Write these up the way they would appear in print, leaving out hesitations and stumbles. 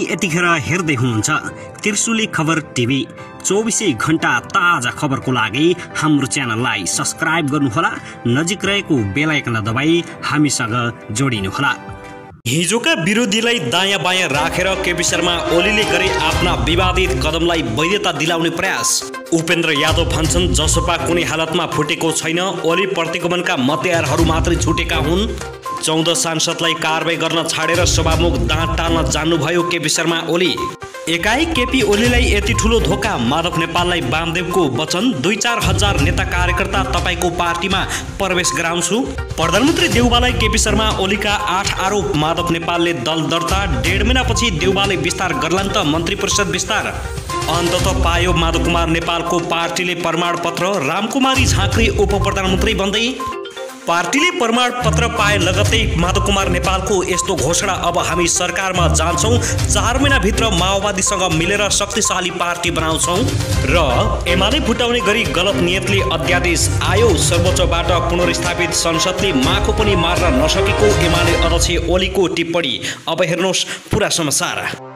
यतिखेर हेर्दै हुनुहुन्छ त्रिशुली खबर टिभी। 24 घण्टा ताजा खबरको लागि हाम्रो च्यानललाई सब्स्क्राइब गर्नुहोला, नजिक रहेको बेल आइकन दबाई हामीसँग जोडिनुहोला। हिजोका विरोधीलाई दायाँ बायाँ राखेर केपी शर्मा ओलीले गरे आफ्ना विवादित कदमलाई वैधता दिलाउने प्रयास। उपेन्द्र यादव भन्छन् जसपा कुनै हालतमा फुटेको छैन, ओली प्रतिगमनका मतदारहरू मात्रै छुटेका हुन्। 14 सांसदलाई कारबाही गर्न छाडेर सभामुख दाँत टाल्न जान्नुभयो केपी शर्मा ओली। एकाएक केपी ओलीलाई यति ठुलो धोका, माधव नेपाललाई वामदेवको वचन। 2-4 हजार नेता कार्यकर्ता तपाईको पार्टीमा प्रवेश गराउँछु। प्रधानमन्त्री देउबालाई केपी शर्मा ओलीका 8 आरोप। माधव नेपालले दल दर्ता। 1.5 महिनापछि देउबाले विस्तार गर्लान् त मन्त्री परिषद विस्तार। अन्तत पायो माधव कुमार नेपालको पार्टीले प्रमाणपत्र। रामकुमारी झाँक्री उप प्रधानमन्त्री बन्दै। पार्टीले प्रमाणपत्र पाए लगत्तै माधव कुमार नेपालको यस्तो घोषणा, अब हामी सरकारमा जान्छौँ, 4 महिनाभित्र माओवादीसँग मिलेर शक्तिशाली पार्टी बनाउँछौँ र एमाले फुटाउने गरी गलत नियतले अध्यादेश आयो। सर्वोच्चबाट पुनर्स्थापित संसदले माखो पनि मार्न नसकेको एमाले अध्यक्ष ओलीको टिप्पणी। अब हेर्नुहोस् पुरा समाचार।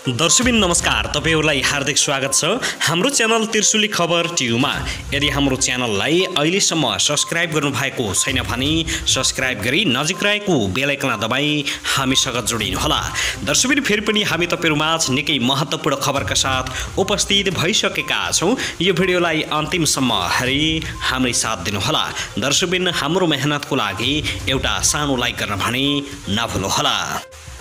दर्शकबिन नमस्कार, तपाईहरुलाई हार्दिक स्वागत छ हाम्रो च्यानल त्रिशुली खबर टिभीमा। यदि हाम्रो च्यानललाई अहिलेसम्म सब्स्क्राइब गर्नुभएको छैन भने सब्स्क्राइब गरी नजिक रहेको बेल आइकन दबाई हामीसँग जोडिनुहोला। दर्शकबिन फेरि पनि हामी तपाईहरुमाझ निकै महत्त्वपूर्ण खबरका साथ उपस्थित भइसकेका छौं। यो भिडियोलाई अन्तिमसम्म हेरी हामीलाई साथ दिनुहोला। दर्शकबिन हाम्रो मेहनतको लागि एउटा सानो लाइक गर्न भने नभुल्नुहोला।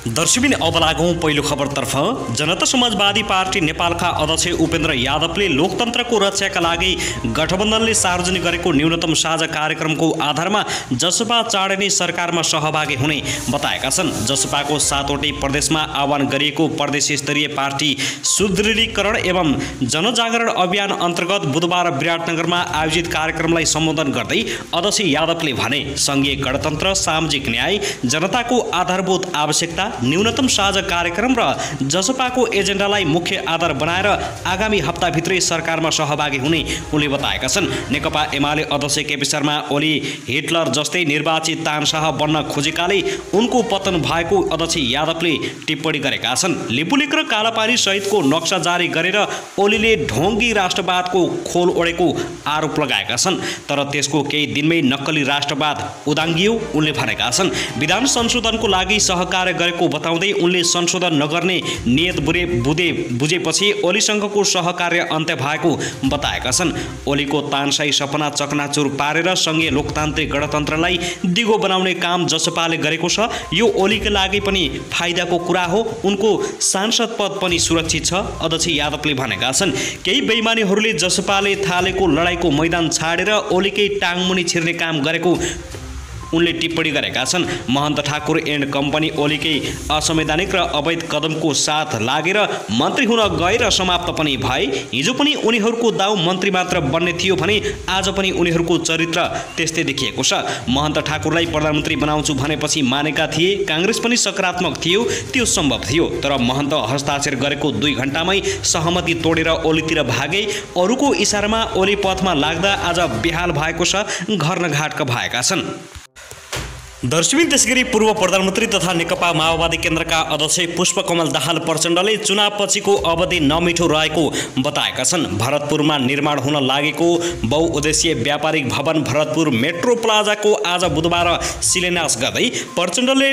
दर्शकबिन अब लागौं पहिलो खबरतर्फ। जनता समाजवादी पार्टी नेपालका अध्यक्ष उपेन्द्र यादवले लोकतन्त्रको रक्षाका लागि गठबन्धनले सार्वजनिक गरेको न्यूनतम साझा कार्यक्रमको आधारमा जसपा चाँडै नै सरकारमा सहभागी हुने बताएका छन्। जसपाको 7वटै प्रदेशमा आह्वान गरिएको प्रदेश स्तरीय पार्टी सुदृढीकरण एवं जनजागरण अभियान अन्तर्गत बुधबार विराटनगरमा आयोजित कार्यक्रमलाई सम्बोधन गर्दै अध्यक्ष यादवले भने, संघीय गणतन्त्र, सामाजिक न्याय, जनताको आधारभूत आवश्यकता, न्यूनतम साझा कार्यक्रम र जसपाको एजेन्डालाई मुख्य आधार बनाएर आगामी हप्ताभित्रै सरकारमा सहभागी हुने उनले बताएका छन्। नेकपा एमाले अध्यक्ष केपी शर्मा ओली हिटलर जस्तै निर्वाचित तानशाह बन्न खोजेकाले उनको पतन भएको अध्यक्ष यादवले टिप्पणी गरेका छन्। लिपुलेक र कालापानी सहितको नक्सा जारी गरेर ओलीले ढोङ्गी राष्ट्रवादको खोल ओढेको आरोप लगाएका छन्। तर त्यसको केही दिनमै नक्कली राष्ट्रवाद उदाङ्गियो उनले भनेका छन्। विधान संशोधनको लागि सहकार्य गरेको बताउँदै उनले संशोधन नगर्ने नियत बुझेपछि ओलीसँगको सहकार्य अन्त्य भएको बताएका छन्। ओलीको तानशाही सपना चकनाचुर पारेर संघीय लोकतान्त्रिक गणतन्त्रलाई दिगो बनाउने काम जसपाले गरेको छ। यो ओलीका लागि पनि फाइदाको कुरा हो। उनको सांसद पद पनि सुरक्षित छ, अध्यक्ष यादवले भनेका छन्। केही बेइमानीहरूले जसपाले थालेको लडाईँको मैदान छाडेर ओलीकै टाङमुनि छिर्ने काम गरेको उनले टिप्पणी गरेका छन्। महन्त ठाकुर एन्ड कम्पनी ओलीकै असंवैधानिक र अवैध कदमको साथ लागेर मन्त्री हुन गए र समाप्त पनि भए। हिजो पनि उनीहरूको दाउ मन्त्री मात्र बन्ने थियो भने आज पनि उनीहरूको चरित्र त्यस्तै देखिएको छ। महन्त ठाकुरलाई प्रधानमन्त्री बनाउँछु भनेपछि मानेका थिए, कांग्रेस पनि सकारात्मक थियो, त्यो सम्भव थियो। तर महन्त हस्ताक्षर गरेको 2 घण्टामै सहमति तोडेर ओलीतिर भागे। अरूको इशारामा ओली पथमा लाग्दा आज बेहाल भएको छ, घर नघाटका भएका छन्। दर्शकबिन त्यसगरी पूर्व प्रधानमन्त्री तथा नेकपा माओवादी केन्द्रका अध्यक्ष पुष्पकमल दाहाल प्रचण्डले चुनावपछिको अवधि नमिठो रहेको बताएका छन्। भरतपुरमा निर्माण हुन लागेको बहुउद्देश्यीय व्यापारिक भवन भरतपुर मेट्रो प्लाजाको आज बुधबार शिलान्यास गर्दै प्रचण्डले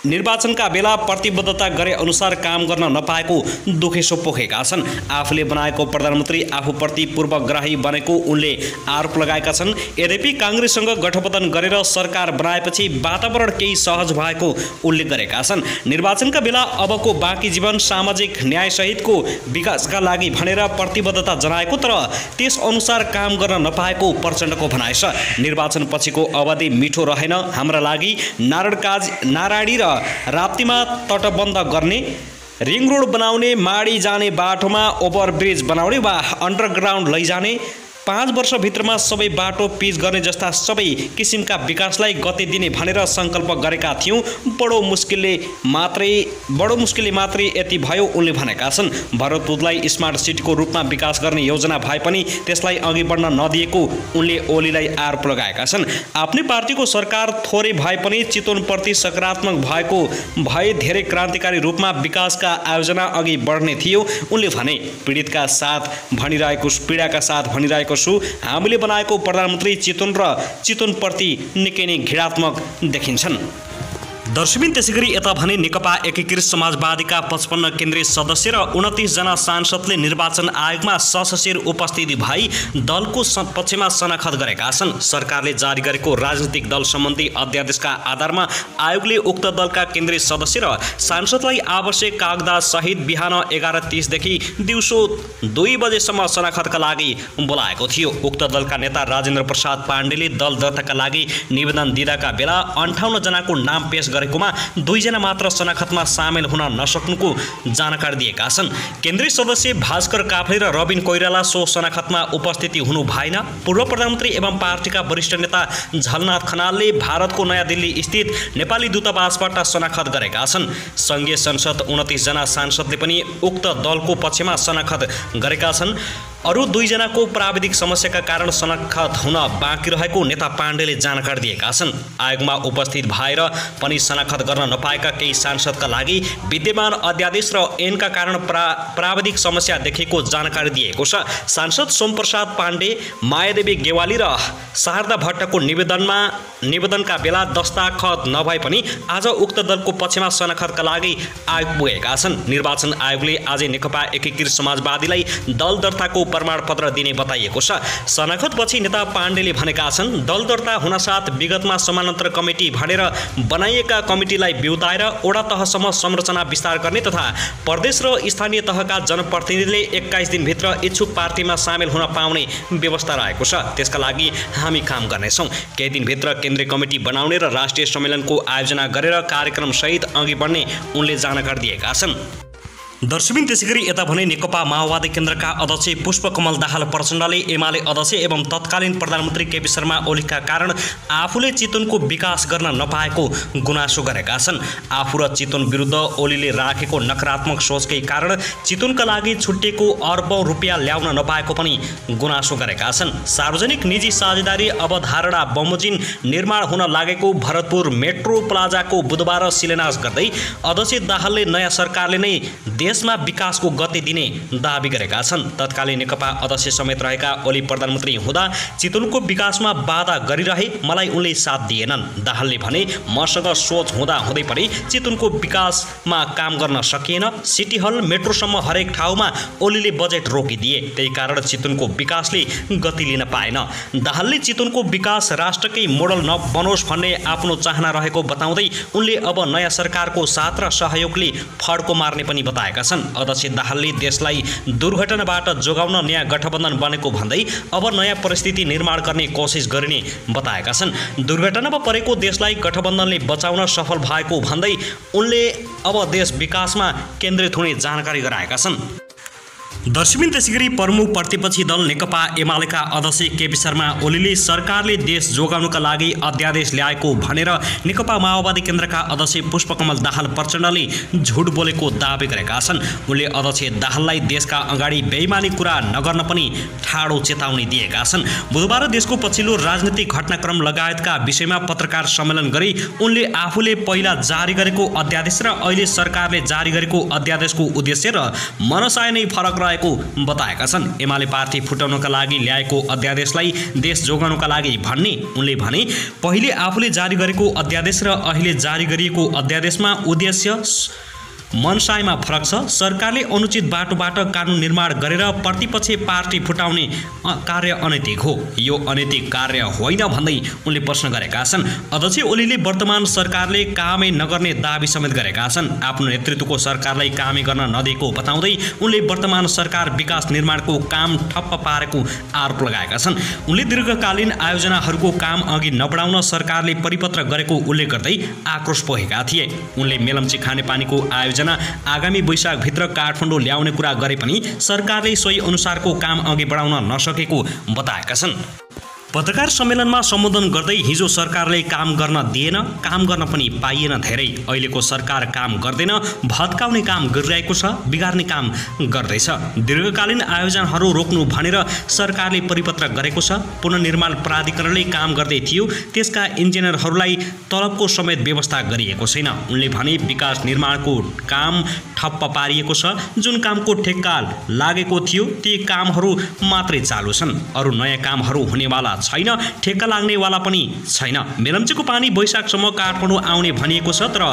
निर्वाचनका बेला प्रतिबद्धता गरे अनुसार काम गर्न नपाएको दुखेसो पोखेका छन्। आफूले बनाएको प्रधानमन्त्री आफूप्रति पूर्वग्राही बनेको उनले आरोप लगाएका छन्। यद्यपि कांग्रेससँग गठबन्धन गरेर सरकार बनाएपछि वातावरण केही सहज भएको उल्लेख गरेका छन्। निर्वाचनका बेला अबको बाँकी जीवन सामाजिक न्याय सहितको विकासका लागि भनेर प्रतिबद्धता जनाएको, तर त्यस अनुसार काम गर्न नपाएको प्रचण्डको भनाइ छ। निर्वाचन पछिको अवधि मिठो रहेन हाम्रा लागि। नारायणी र राप्तीमा तटबन्ध गर्ने, रिङ रोड बनाउने, माडी जाने बाटोमा ओभरब्रिज बनाउने वा अन्डरग्राउन्ड लैजाने, 5 वर्षभित्रमा सबै बाटो पिच गर्ने जस्ता सबै किसिमका विकासलाई गति दिने भनेर सङ्कल्प गरेका थियौँ। बडो मुस्किलले मात्रै यति भयो उनले भनेका छन्। भरतपुरलाई स्मार्ट सिटीको रूपमा विकास गर्ने योजना भए पनि त्यसलाई अघि बढ्न नदिएको उनले ओलीलाई आरोप लगाएका छन्। आफ्नै पार्टीको सरकार थोरै भए पनि चितवनप्रति सकारात्मक भए धेरै क्रान्तिकारी रूपमा विकासका आयोजना अघि बढ्ने थियो उनले भने। पीडाका साथ भनिरहेको छु, हामीले बनाएको प्रधानमन्त्री चितवन र चितवनप्रति निकै नै घृणात्मक देखिन्छन्। दर्शकबिन त्यसैगरी यता भने नेकपा एकीकृत समाजवादीका 55 केन्द्रीय सदस्य र 29 जना सांसदले निर्वाचन आयोगमा सशरीर उपस्थिति भई दलको पक्षमा शनाखत गरेका छन्। सरकारले जारी गरेको राजनीतिक दल सम्बन्धी अध्यादेशका आधारमा आयोगले उक्त दलका केन्द्रीय सदस्य र सांसदलाई आवश्यक कागजात सहित बिहान 11:30 देखि दिउँसो 2 बजेसम्म शनाखतका लागि बोलाएको थियो। उक्त दलका नेता राजेन्द्र प्रसाद पाण्डेले दल दर्ताका लागि निवेदन दिँदाका बेला 58 जनाको नाम पेश गरेकोमा 2 जना मात्र शनाखतमा सामेल हुन नसक्नुको जानकारी दिएका छन्। केन्द्रीय सदस्य भास्कर काफ्ले र रबिन कोइराला सो शनाखतमा उपस्थिति हुनु भएन। पूर्व प्रधानमन्त्री एवं पार्टीका वरिष्ठ नेता झलनाथ खनालले भारतको नयाँ दिल्ली स्थित नेपाली दूतावासबाट शनाखत गरेका छन्। संघीय संसद 29 जना सांसदले पनि उक्त दलको पक्षमा शनाखत गरेका छन्। अरू 2 जनाको प्राविधिक समस्याका कारण शनाखत हुन बाँकी रहेको नेता पाण्डेले जानकारी दिएका छन्। आयोगमा उपस्थित भएर पनि शनाखत गर्न नपाएका केही सांसदका लागि विद्यमान अध्यादेश र ऐनका कारण प्राविधिक समस्या देखेको जानकारी दिएको छ। सांसद सोमप्रसाद पाण्डे, मायादेवी गेवाली र शारदा भट्टको निवेदनका बेला दस्ताखत नभए पनि आज उक्त दलको पक्षमा शनाखतका लागि आयोग पुगेका छन्। निर्वाचन आयोगले आज नेकपा एकीकृत समाजवादीलाई दल दर्ताको प्रमाणपत्र दिने बताइएको छ। शनाखतपछि नेता पाण्डेले भनेका छन्, दल दर्ता हुनसाथ विगतमा समानान्तर कमिटी भनेर बनाइएका कमिटीलाई बिउताएर वडा तहसम्म संरचना विस्तार गर्ने तथा प्रदेश र स्थानीय तहका जनप्रतिनिधिले 21 दिनभित्र इच्छुक पार्टीमा सामेल हुन पाउने व्यवस्था रहेको छ। त्यसका लागि हामी काम गर्नेछौँ। केही दिनभित्र केन्द्रीय कमिटी बनाउने र राष्ट्रिय सम्मेलनको आयोजना गरेर कार्यक्रमसहित अघि बढ्ने उनले जानकारी दिएका छन्। दर्शकबिन त्यसैगरी यता भने नेकपा माओवादी केन्द्रका अध्यक्ष पुष्पकमल दाहाल प्रचण्डले एमाले अध्यक्ष एवं तत्कालीन प्रधानमन्त्री केपी शर्मा ओलीका कारण आफूले चितवनको विकास गर्न नपाएको गुनासो गरेका छन्। आफू र चितवन विरुद्ध ओलीले राखेको नकारात्मक सोचकै कारण चितवनका लागि छुट्टिएको अरबौं रुपियाँ ल्याउन नपाएको पनि गुनासो गरेका छन्। सार्वजनिक निजी साझेदारी अवधारणा बमोजिम निर्माण हुन लागेको भरतपुर मेट्रो प्लाजाको बुधबार शिलान्यास गर्दै अध्यक्ष दाहालले नयाँ सरकारले नै देशमा विकासको गति दिने दाबी गरेका छन्। तत्कालीन नेकपा अध्यक्ष समेत रहेका ओली प्रधानमन्त्री हुँदा चितवनको विकासमा बाधा गरिरहे मलाई उनले साथ दिएनन्। दाहालले भने, मसँग सोच हुँदै पनि चितवनको विकासमा काम गर्न सकिएन। सिटी हल मेट्रोसम्म हरेक ठाउँमा ओलीले बजेट रोकिदिए, त्यही कारण चितवनको विकासले गति लिन पाएन। दाहालले चितवनको विकास राष्ट्रकै मोडल नबनोस् भन्ने आफ्नो चाहना रहेको बताउँदै उनले अब नयाँ सरकारको साथ र सहयोगले फड्को मार्ने पनि बताएका छन्। अध्यक्ष दाहालले देशलाई दुर्घटनाबाट जोगाउन नयाँ गठबन्धन बनेको भन्दै अब नयाँ परिस्थिति निर्माण गर्ने कोसिस गरिने बताएका छन्। दुर्घटनामा परेको देशलाई गठबन्धनले बचाउन सफल भएको भन्दै उनले अब देश विकासमा केन्द्रित हुने जानकारी गराएका छन्। दर्शकबिन त्यसैगरी प्रमुख प्रतिपक्षी दल नेकपा एमालेका अध्यक्ष केपी शर्मा ओलीले सरकारले देश जोगाउनका लागि अध्यादेश ल्याएको भनेर नेकपा माओवादी केन्द्रका अध्यक्ष पुष्पकमल दाहाल प्रचण्डले झुट बोलेको दावी गरेका छन्। उनले अध्यक्ष दाहाललाई देशका अगाडि बेइमानी कुरा नगर्न पनि ठाडो चेतावनी दिएका छन्। बुधबार देशको पछिल्लो राजनीतिक घटनाक्रम लगायतका विषयमा पत्रकार सम्मेलन गरी उनले आफूले पहिला जारी गरेको अध्यादेश र अहिले सरकारले जारी गरेको अध्यादेशको उद्देश्य र मनसाय नै फरक बताएका छन्। एमाले पार्टी फुटाउनका लागि ल्याएको अध्यादेशलाई देश जोगाउनका लागि भन्ने उनले भने, पहिले आफूले जारी गरेको अध्यादेश र अहिले जारी गरिएको अध्यादेशमा उद्देश्य मनसायमा फरक छ। सरकारले अनुचित बाटोबाट कानुन निर्माण गरेर प्रतिपक्ष पार्टी फुटाउने कार्य अनैतिक हो, यो अनैतिक कार्य होइन भन्दै उनले प्रश्न गरेका छन्। अध्यक्ष ओलीले वर्तमान सरकारले कामै नगर्ने दाबी समेत गरेका छन्। आफ्नो नेतृत्वको सरकारलाई कामै गर्न नदिएको बताउँदै उनले वर्तमान सरकार विकास निर्माणको काम ठप्प पारेको आरोप लगाएका छन्। उनले दीर्घकालीन आयोजनाहरूको काम अघि नबढाउन सरकारले परिपत्र गरेको उल्लेख गर्दै आक्रोश पोखेका थिए। उनले मेलम्ची खानेपानीको आयोजना आयोजना आगामी वैशाखभित्र काठमाडौँ ल्याउने कुरा गरे पनि सरकारले सोही अनुसारको काम अघि बढाउन नसकेको बताएका छन्। पत्रकार सम्मेलनमा सम्बोधन गर्दै हिजो सरकारले काम गर्न दिएन, काम गर्न पनि पाइएन धेरै। अहिलेको सरकार काम गर्दैन, भत्काउने काम गरिरहेको छ, बिगार्ने काम गर्दैछ। दीर्घकालीन आयोजनाहरू रोक्नु भनेर सरकारले परिपत्र गरेको छ। पुनर्निर्माण प्राधिकरणले काम गर्दै थियो, त्यसका इन्जिनियरहरूलाई तलबको समेत व्यवस्था गरिएको छैन। उनले भने विकास निर्माणको काम ठप्प पारिएको छ। जुन कामको ठेक्का लागेको थियो ती कामहरू मात्रै चालु छन्, अरू नयाँ कामहरू हुनेवाला छैन, ठेक्का लाग्नेवाला पनि छैन। मेलम्चीको पानी वैशाखसम्म काठमाडौँ आउने भनिएको छ, तर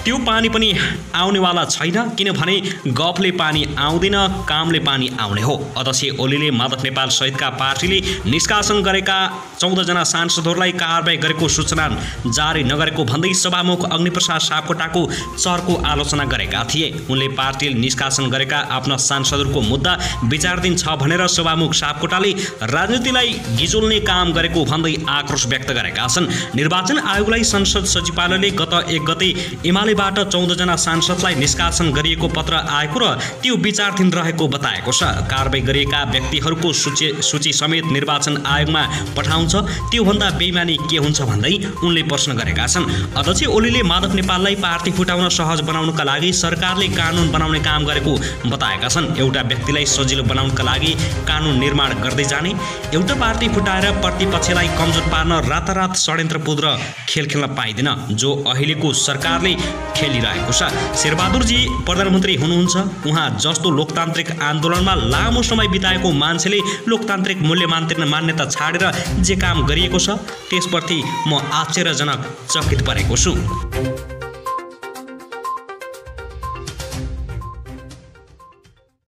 त्यो पानी पनि आउनेवाला छैन, किनभने गफले पानी आउँदैन, कामले पानी आउने हो। अध्यक्ष ओलीले माधव नेपाल सहितका पार्टीले निष्कासन गरेका 14 जना सांसदहरूलाई कारबाही गरेको सूचना जारी नगरेको भन्दै सभामुख अग्निप्रसाद सापकोटाको चर्को आलोचना गरेका थिए। उनले पार्टीले निष्कासन गरेका आफ्ना सांसदहरूको मुद्दा विचाराधीन छ भनेर सभामुख सापकोटाले राजनीतिलाई गिजोल्ने काम गरेको भन्दै आक्रोश व्यक्त गरेका छन्। निर्वाचन आयोगलाई संसद सचिवालयले गत 1 गते एमालेबाट 14 जना सांसदलाई निष्कासन गरिएको पत्र आएको र त्यो विचाराधीन रहेको बताएको छ। कारबाही गरिएका व्यक्तिहरूको सूची समेत निर्वाचन आयोगमा पठाउँछ, त्योभन्दा बेइमानी के हुन्छ भन्दै उनले प्रश्न गरेका छन्। अध्यक्ष ओलीले माधव नेपाललाई पार्टी फुटाउन सहज बनाउनका लागि सरकारले कानुन बनाउने काम गरेको बताएका छन्। एउटा व्यक्तिलाई सजिलो बनाउनका लागि कानुन निर्माण गर्दै जाने, एउटा पार्टी फुटाएर प्रतिपक्षलाई कमजोर पार्न रातारात षड्यन्त्रपूर्ण खेल खेल्न पाइँदैन, जो अहिलेको सरकारले खेलिरहेको छ। शेरबहादुरजी प्रधानमन्त्री हुनुहुन्छ, उहाँ जस्तो लोकतान्त्रिक आन्दोलनमा लामो समय बिताएको मान्छेले लोकतान्त्रिक मूल्य मान्यता छाडेर जे काम गरिएको छ त्यसप्रति म आश्चर्यजनक चकित परेको छु।